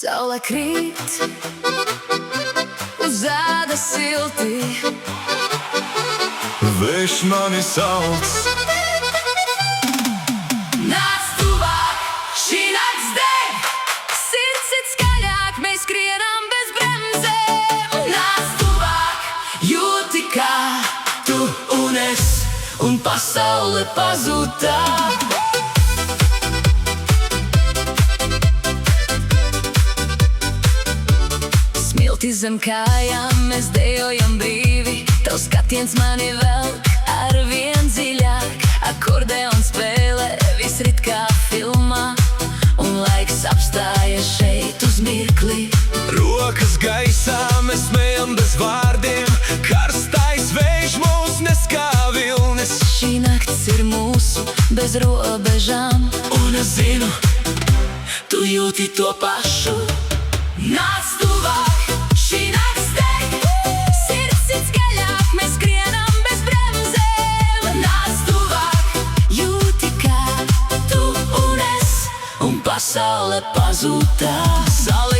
Saule krīt uz ādas silti, Vējš mani sauc, nāc tuvāk, šī nakts deg, sirds it skaļāk, mēs skrienam bez bremzēm. Nāc tuvāk, jūti kā tu un es, un pasaule pazūd tā. Smilti zem kājām, mēs dejojam brīvi, tavs skatiens mani velk ar vien dziļāk. Akordeon spēlē, viss rit kā filmā, un laiks apstājas šeit uz mirkli. rokas gaisā, mēs smējam bez vārdiem, karstais vējš mūs neskā vilnis. Šī nakts ir mūsu, bez robežām, un es zinu, tu jūti to pašu. Nāc tuvāk, šī nakts deg, sirds it skaļāk, mēs skrienam bez bremzēm. Nāc tuvāk, jūti kā tu un es, un pasaule pazūd tā. Saule